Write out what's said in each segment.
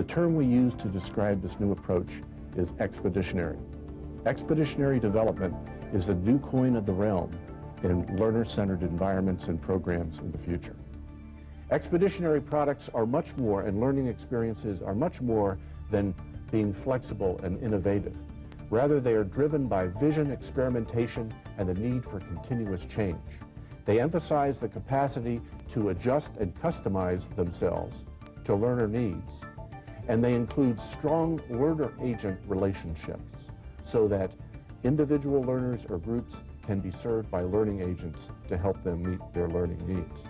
term we use to describe this new approach is expeditionary. Expeditionary development is the new coin of the realm in learner-centered environments and programs in the future. Expeditionary products are much more, and learning experiences are much more than being flexible and innovative. Rather, they are driven by vision, experimentation, and the need for continuous change. They emphasize the capacity to adjust and customize themselves to learner needs, and they include strong learner-agent relationships so that individual learners or groups can be served by learning agents to help them meet their learning needs.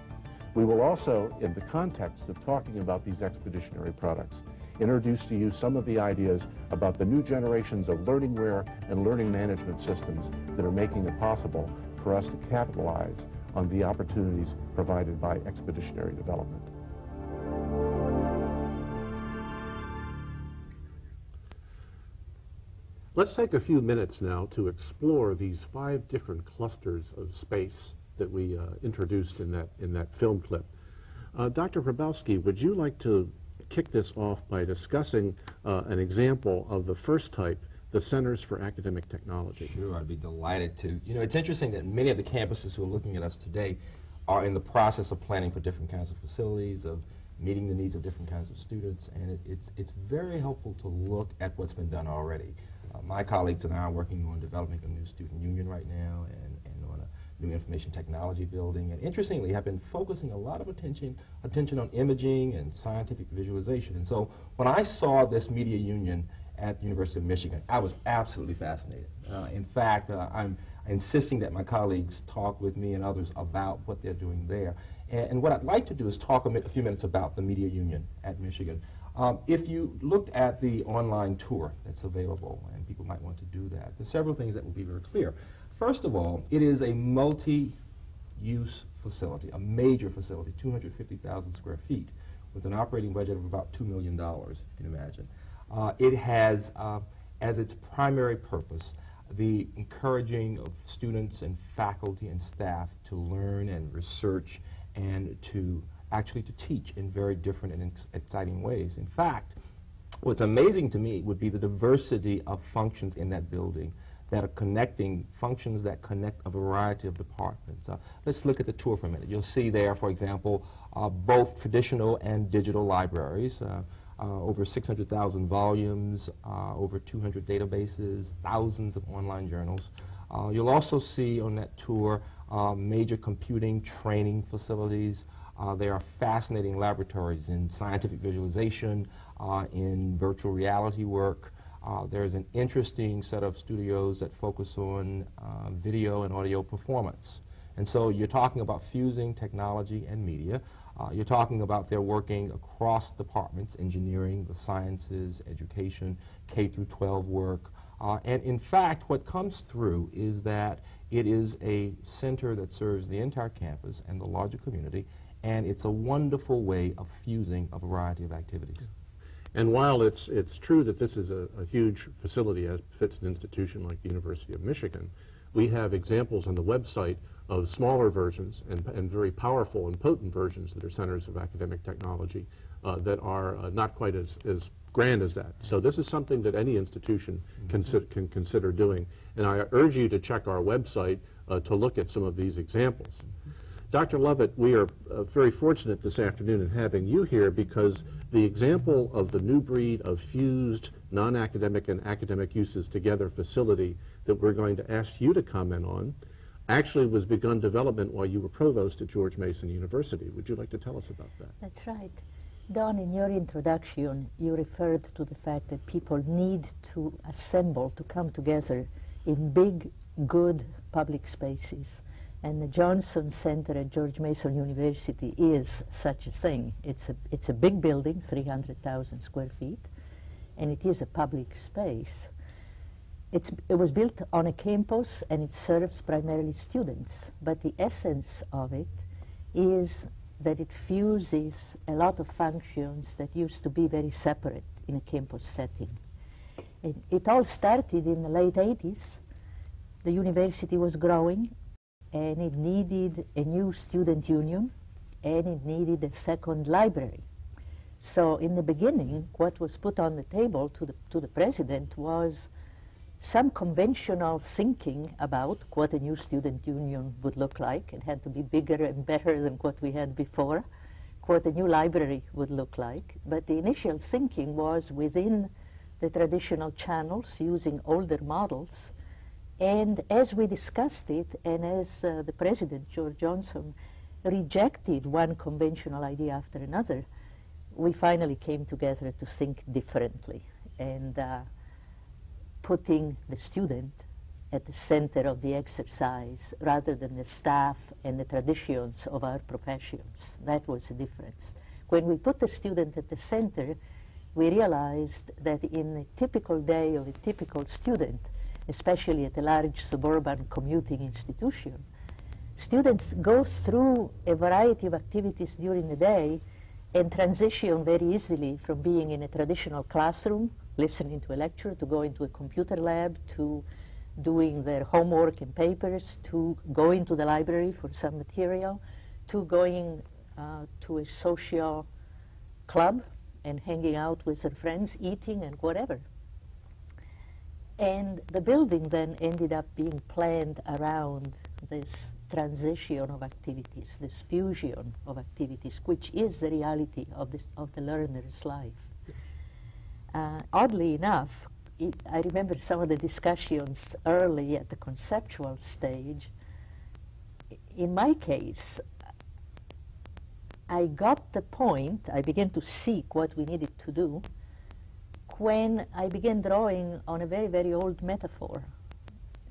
We will also, in the context of talking about these expeditionary products, introduce to you some of the ideas about the new generations of learningware and learning management systems that are making it possible for us to capitalize on the opportunities provided by expeditionary development. Let's take a few minutes now to explore these 5 different clusters of space that we introduced in that film clip. Dr. Hrabowski, would you like to kick this off by discussing an example of the first type, the Centers for Academic Technology? Sure, I'd be delighted to. You know, it's interesting that many of the campuses who are looking at us today are in the process of planning for different kinds of facilities, of meeting the needs of different kinds of students, and it's very helpful to look at what's been done already. My colleagues and I are working on developing a new student union right now and on a new information technology building, and interestingly have been focusing a lot of attention on imaging and scientific visualization. And so when I saw this media union at the University of Michigan, I was absolutely fascinated. In fact, I'm insisting that my colleagues talk with me and others about what they're doing there. And what I'd like to do is talk a few minutes about the media union at Michigan. If you looked at the online tour that's available, and people might want to do that, there's several things that will be very clear. First of all, it is a multi-use facility, a major facility, 250,000 square feet, with an operating budget of about $2 million, if you can imagine. It has, as its primary purpose, the encouraging of students and faculty and staff to learn and research and to actually to teach in very different and exciting ways. In fact, what's amazing to me would be the diversity of functions in that building that are connecting, functions that connect a variety of departments. Let's look at the tour for a minute. You'll see there, for example, both traditional and digital libraries, over 600,000 volumes, over 200 databases, thousands of online journals. You'll also see on that tour major computing training facilities. There are fascinating laboratories in scientific visualization, in virtual reality work. There's an interesting set of studios that focus on video and audio performance. And so you're talking about fusing technology and media. You're talking about their working across departments, engineering, the sciences, education, K through 12 work. And in fact, what comes through is that it is a center that serves the entire campus and the larger community, and it's a wonderful way of fusing a variety of activities. And while it's true that this is a huge facility as befits an institution like the University of Michigan, we have examples on the website of smaller versions and very powerful and potent versions that are centers of academic technology that are not quite as grand as that. So this is something that any institution can consider doing. And I urge you to check our website to look at some of these examples. Dr. Lovett, we are very fortunate this afternoon in having you here because the example of the new breed of fused non-academic and academic uses together facility that we're going to ask you to comment on actually was begun development while you were provost at George Mason University. Would you like to tell us about that? That's right. Don, in your introduction, you referred to the fact that people need to assemble, to come together in big, good public spaces. And the Johnson Center at George Mason University is such a thing. It's a big building, 300,000 square feet, and it is a public space. It was built on a campus, and it serves primarily students. But the essence of it is that it fuses a lot of functions that used to be very separate in a campus setting. It all started in the late 80s. The university was growing, and it needed a new student union, and it needed a second library. So in the beginning, what was put on the table to the president was some conventional thinking about what a new student union would look like. It had to be bigger and better than what we had before, what a new library would look like. But the initial thinking was within the traditional channels, using older models. And as we discussed it, and as the president, George Johnson, rejected one conventional idea after another, we finally came together to think differently, and putting the student at the center of the exercise rather than the staff and the traditions of our professions. That was the difference. When we put the student at the center, we realized that in a typical day of a typical student, especially at a large suburban commuting institution, students go through a variety of activities during the day and transition very easily from being in a traditional classroom, listening to a lecture, to going to a computer lab, to doing their homework and papers, to going to the library for some material, to going to a social club and hanging out with their friends, eating and whatever. And the building then ended up being planned around this transition of activities, this fusion of activities, which is the reality of the learner's life. Oddly enough, I remember some of the discussions early at the conceptual stage. In my case, I got the point, I began to seek what we needed to do when I began drawing on a very, very old metaphor.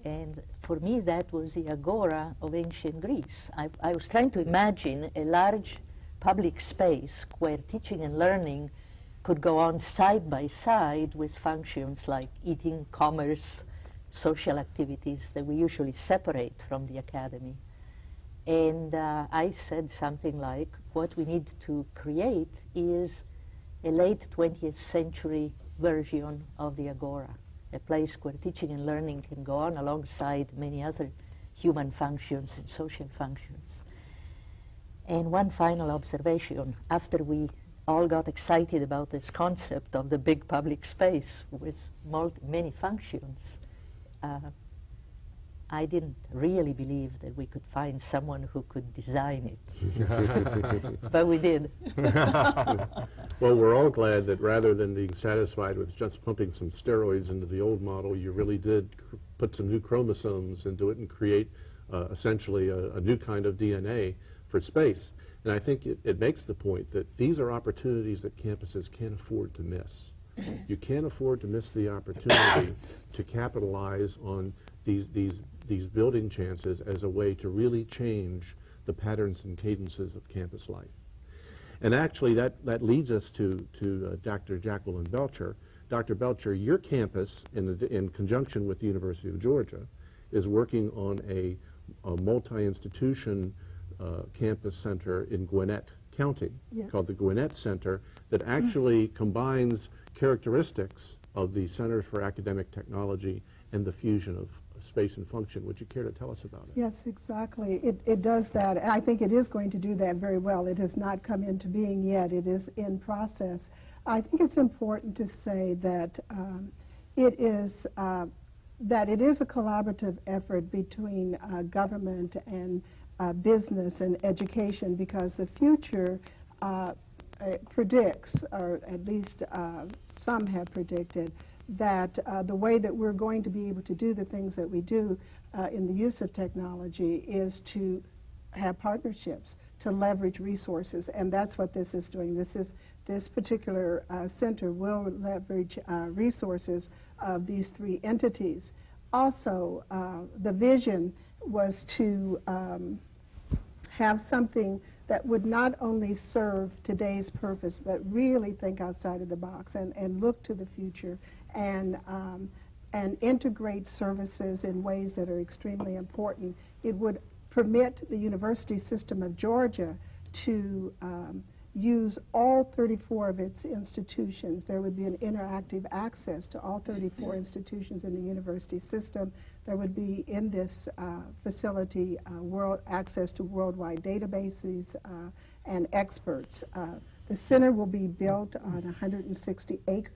And for me, that was the agora of ancient Greece. I was trying to imagine a large public space where teaching and learning could go on side by side with functions like eating, commerce, social activities that we usually separate from the academy. And I said something like, what we need to create is a late 20th century version of the agora, a place where teaching and learning can go on alongside many other human functions and social functions. And one final observation, after we all got excited about this concept of the big public space with many functions, I didn't really believe that we could find someone who could design it. But we did. Well, we're all glad that rather than being satisfied with just pumping some steroids into the old model, you really did put some new chromosomes into it and create essentially a new kind of DNA for space. And I think it makes the point that these are opportunities that campuses can't afford to miss. You can't afford to miss the opportunity to capitalize on these building chances as a way to really change the patterns and cadences of campus life. And actually that leads us to Dr. Jacqueline Belcher. Dr. Belcher, your campus, in conjunction with the University of Georgia, is working on a multi-institution campus center in Gwinnett County, yes, called the Gwinnett Center, that actually combines characteristics of the Centers for Academic Technology and the fusion of space and function. Would you care to tell us about it? Yes, exactly. It does that, and I think it is going to do that very well. It has not come into being yet. It is in process. I think it's important to say that it is a collaborative effort between government and business and education, because the future predicts, or at least some have predicted, that the way that we're going to be able to do the things that we do in the use of technology is to have partnerships, to leverage resources, and that's what this is doing. This particular center will leverage resources of these three entities. Also, the vision was to have something that would not only serve today's purpose, but really think outside of the box and look to the future and integrate services in ways that are extremely important. It would permit the University System of Georgia to use all 34 of its institutions. There would be an interactive access to all 34 institutions in the university system. There would be in this facility access to worldwide databases and experts The center will be built on 160 acres.